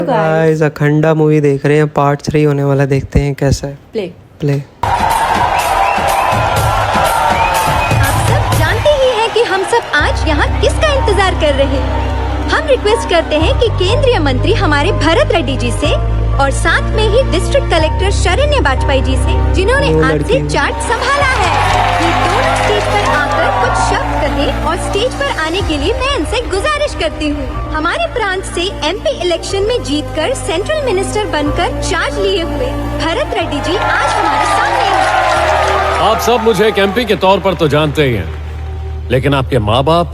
Guys Akhanda movie देख रहे हैं, पार्ट 3 होने वाला, देखते हैं कैसा है। प्ले आप सब जानते ही हैं कि हम सब आज यहाँ किसका इंतजार कर रहे हैं। हम रिक्वेस्ट करते हैं कि केंद्रीय मंत्री हमारे भरत रेड्डी जी से और साथ में ही डिस्ट्रिक्ट कलेक्टर शरण्य बाजपेयी जी से, जिन्होंने आज से चार्ज संभाला है, ये दोनों स्टेज पर आकर कुछ शब्द कहे और स्टेज पर आने के लिए मैं इनसे गुजारिश करती हूँ। हमारे प्रांत से एमपी इलेक्शन में जीतकर सेंट्रल मिनिस्टर बनकर चार्ज लिए हुए भरत रेड्डी जी आज हमारे सामने हैं। आप सब मुझे एक एमपी के तौर पर तो जानते ही हैं, लेकिन आपके माँ बाप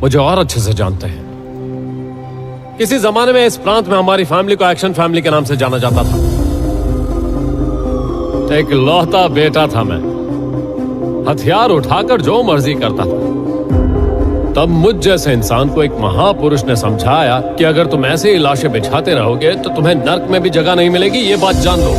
मुझे और अच्छे से जानते हैं। किसी जमाने में इस प्रांत में हमारी फैमिली को एक्शन फैमिली के नाम से जाना जाता था। एक लौता बेटा था मैं, हथियार उठाकर जो मर्जी करता था। तब मुझ जैसे इंसान को एक महापुरुष ने समझाया कि अगर तुम ऐसे ही लाशें बिछाते रहोगे तो तुम्हें नर्क में भी जगह नहीं मिलेगी, ये बात जान लो।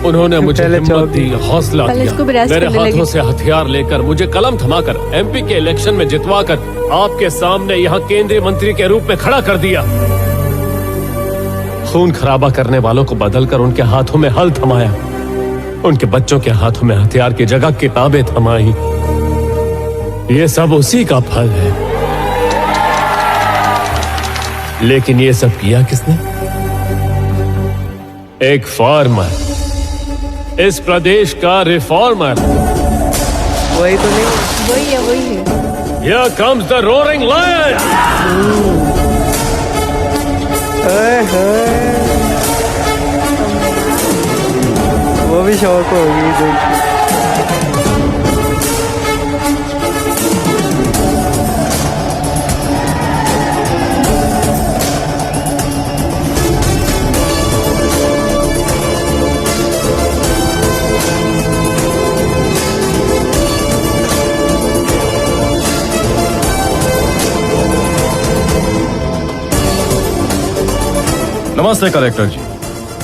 उन्होंने मुझे हिम्मत दी, हौसला दिया, मेरे हाथों से हथियार लेकर मुझे कलम थमाकर एमपी के इलेक्शन में जितवाकर आपके सामने यहाँ केंद्रीय मंत्री के रूप में खड़ा कर दिया। खून खराबा करने वालों को बदलकर उनके हाथों में हल थमाया, उनके बच्चों के हाथों में हथियार की जगह किताबें थमाई। ये सब उसी का फल है। लेकिन ये सब किया किसने? एक फार्मर, इस प्रदेश का रिफॉर्मर। वही तो नहीं, वही है। Here comes the roaring lion. वो भी शौक होगी देख के। नमस्ते कलेक्टर जी,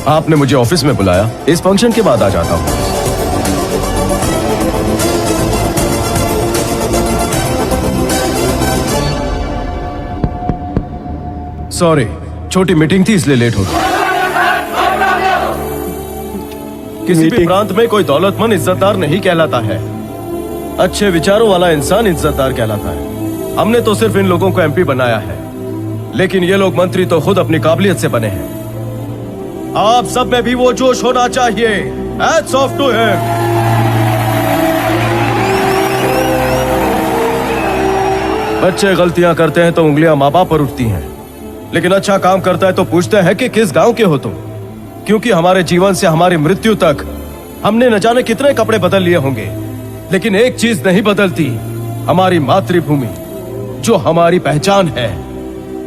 आपने मुझे ऑफिस में बुलाया। इस फंक्शन के बाद आ जाता हूँ। सॉरी, छोटी मीटिंग थी इसलिए लेट हो गई। किसी भी प्रांत में कोई दौलतमंद इज्जतदार नहीं कहलाता है, अच्छे विचारों वाला इंसान इज्जतदार कहलाता है। हमने तो सिर्फ इन लोगों को एमपी बनाया है, लेकिन ये लोग मंत्री तो खुद अपनी काबिलियत से बने हैं। आप सब में भी वो जोश होना चाहिए। Hats off to him. बच्चे गलतियां करते हैं तो उंगलियां माँ बाप पर उठती हैं, लेकिन अच्छा काम करता है तो पूछते हैं कि किस गांव के हो तुम, क्योंकि हमारे जीवन से हमारी मृत्यु तक हमने न जाने कितने कपड़े बदल लिए होंगे, लेकिन एक चीज नहीं बदलती, हमारी मातृभूमि, जो हमारी पहचान है,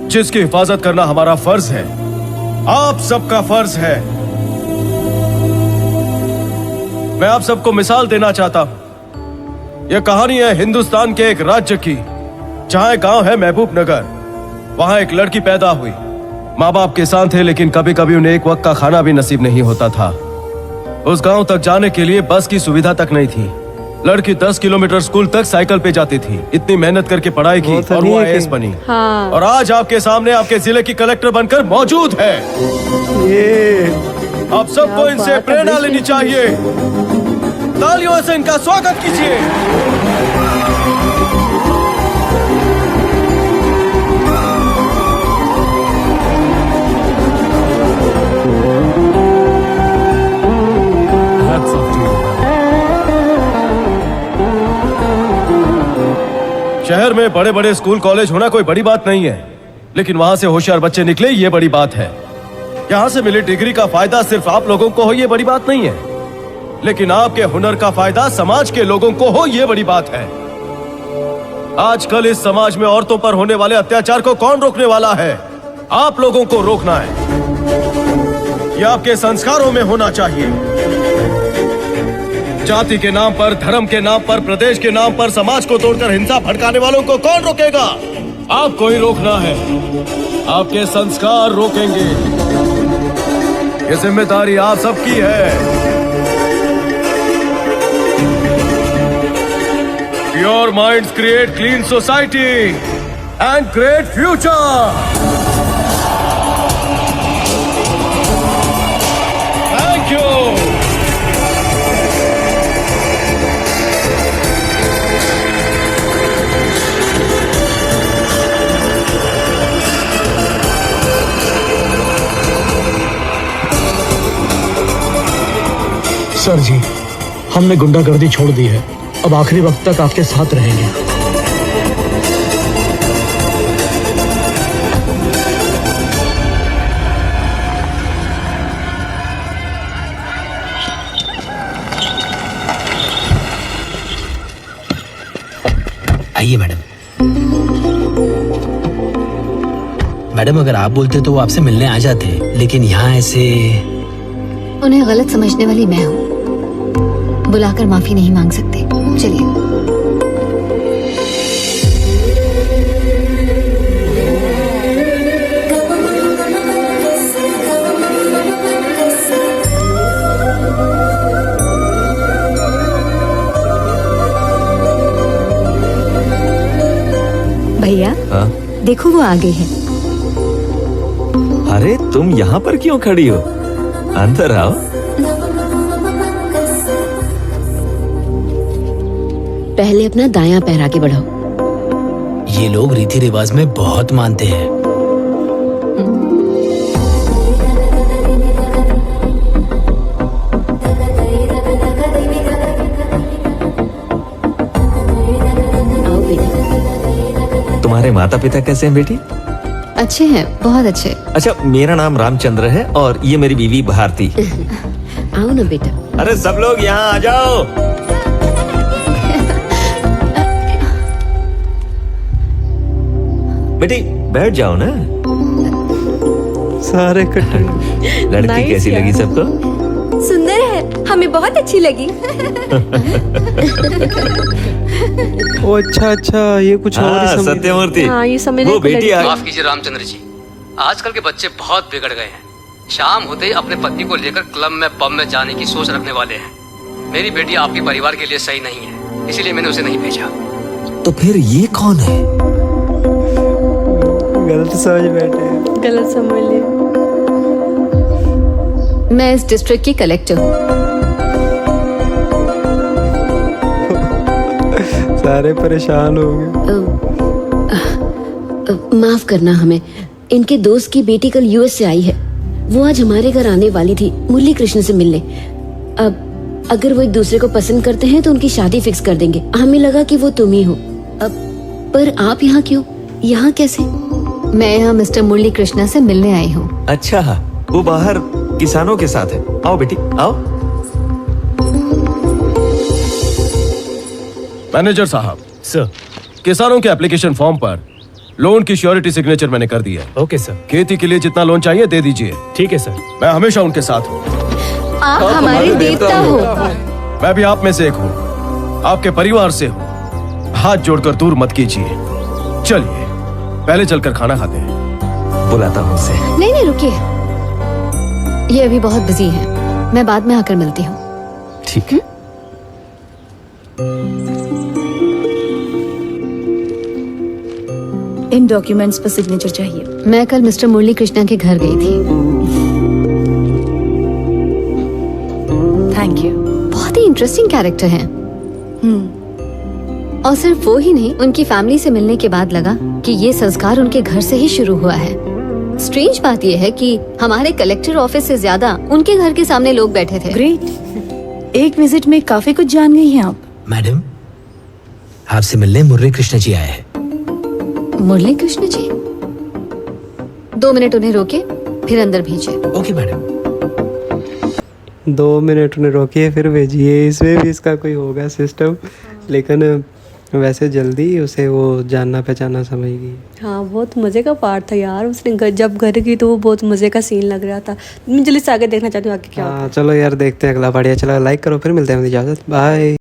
जिसकी हिफाजत करना हमारा फर्ज है, आप सबका फर्ज है। मैं आप सबको मिसाल देना चाहता हूं। यह कहानी है हिंदुस्तान के एक राज्य की, जहां एक गांव है महबूब नगर। वहां एक लड़की पैदा हुई। माँ बाप किसान थे, लेकिन कभी कभी उन्हें एक वक्त का खाना भी नसीब नहीं होता था। उस गांव तक जाने के लिए बस की सुविधा तक नहीं थी। लड़की 10 किलोमीटर स्कूल तक साइकिल पे जाती थी। इतनी मेहनत करके पढ़ाई की और वो आईएएस बनी। हाँ। और आज आपके सामने आपके जिले की कलेक्टर बनकर मौजूद है। ये आप सबको इनसे प्रेरणा लेनी चाहिए। तालियों से इनका स्वागत कीजिए। शहर में बड़े बड़े स्कूल कॉलेज होना कोई बड़ी बात नहीं है, लेकिन वहां से होशियार बच्चे निकले ये बड़ी बात है। यहां से मिली डिग्री का फायदा सिर्फ आप लोगों को हो ये बड़ी बात नहीं है, लेकिन आपके हुनर का फायदा समाज के लोगों को हो ये बड़ी बात है। आजकल इस समाज में औरतों पर होने वाले अत्याचार को कौन रोकने वाला है? आप लोगों को रोकना है। ये आपके संस्कारों में होना चाहिए। जाति के नाम पर, धर्म के नाम पर, प्रदेश के नाम पर समाज को तोड़कर हिंसा भड़काने वालों को कौन रोकेगा? आपको ही रोकना है। आपके संस्कार रोकेंगे। ये जिम्मेदारी आप सबकी है। Pure minds create clean society and great future. Sir ji, हमने गुंडागर्दी छोड़ दी है, अब आखिरी वक्त तक आपके साथ रहेंगे। आइए मैडम। मैडम अगर आप बोलते तो वो आपसे मिलने आ जाते, लेकिन यहाँ ऐसे। उन्हें गलत समझने वाली मैं हूँ, बुलाकर माफी नहीं मांग सकते। चलिए। भैया देखो वो आ गई है। अरे तुम यहाँ पर क्यों खड़ी हो? अंदर आओ। पहले अपना दायां पैर आगे बढ़ाओ। ये लोग रीति रिवाज में बहुत मानते हैं। आओ बेटा। तुम्हारे माता पिता कैसे हैं बेटी? अच्छे हैं, बहुत अच्छे। अच्छा, मेरा नाम रामचंद्र है और ये मेरी बीवी भारती। आओ ना बेटा। अरे सब लोग यहाँ आ जाओ। बेटी बैठ जाओ ना। सारे कट्टे। लड़की कैसी लगी सबको? सुंदर है, हमें बहुत अच्छी लगी। ओ अच्छा, ये कुछ और ही समझ। सत्यमूर्ति। हाँ, ये समझ वो बेटी माफ कीजिए रामचंद्र जी, आजकल के बच्चे बहुत बिगड़ गए हैं। शाम होते ही अपने पति को लेकर क्लब में पब में जाने की सोच रखने वाले हैं। मेरी बेटी आपके परिवार के लिए सही नहीं है, इसीलिए मैंने उसे नहीं भेजा। तो फिर ये कौन है? गलत समझ बैठे। गलत समझ लिया। मैं इस डिस्ट्रिक्ट की कलेक्टर हूँ। सारे परेशान हो गए। माफ करना हमें, इनके दोस्त की बेटी कल यूएस से आई है। वो आज हमारे घर आने वाली थी मुरली कृष्ण से मिलने। अब अगर वो एक दूसरे को पसंद करते हैं तो उनकी शादी फिक्स कर देंगे। हमें लगा कि वो तुम ही हो। अब पर आप यहाँ क्यों? यहाँ कैसे? मैं यहाँ मिस्टर मुरली कृष्णा से मिलने आई हूँ। अच्छा, वो बाहर किसानों के साथ है। आओ बेटी आओ। मैनेजर साहब, सर। किसानों के एप्लीकेशन फॉर्म पर लोन की श्योरिटी सिग्नेचर मैंने कर दी है। Okay sir. खेती के लिए जितना लोन चाहिए दे दीजिए। ठीक है सर। मैं हमेशा उनके साथ हूँ। आप हमारे देवता हो। मैं भी आप में से एक हूँ, आपके परिवार से हूँ। हाथ जोड़कर दूर मत कीजिए। चलिए पहले चलकर खाना खाते हैं। बुलाता हूँ उसे। नहीं रुकिए, ये अभी बहुत बिजी है। मैं बाद में आकर मिलती हूँ। ठीक है। इन डॉक्यूमेंट्स पर सिग्नेचर चाहिए। मैं कल मिस्टर मुरली कृष्णा के घर गई थी। Thank you. बहुत ही इंटरेस्टिंग कैरेक्टर हैं। और सिर्फ वो ही नहीं, उनकी फैमिली से मिलने के बाद लगा कि ये संस्कार उनके घर से ही शुरू हुआ है। स्ट्रेंज बात यह है कि हमारे कलेक्टर ऑफिस से ज्यादा उनके घर के सामने लोग बैठे थे। ग्रेट। एक विजिट में काफी कुछ जान गई हैं आप। मैडम आपसे मिलने मुरली कृष्ण जी आए हैं। मुरली कृष्ण जी? 2 मिनट उन्हें रोके, फिर अंदर भेजे। Okay madam. 2 मिनट उन्हें रोकिए फिर भेजिए। इसमें भी इसका कोई होगा सिस्टम, लेकिन वैसे जल्दी उसे वो जानना पहचाना समझेगी। हाँ, बहुत मजे का पार्ट था यार। उसने जब घर गई तो वो बहुत मजे का सीन लग रहा था। मैं जल्दी से आगे देखना चाहती हूँ आगे क्या होता है। हाँ चलो यार, देखते हैं अगला। बढ़िया, चलो लाइक करो, फिर मिलते हैं। इजाजत, बाय।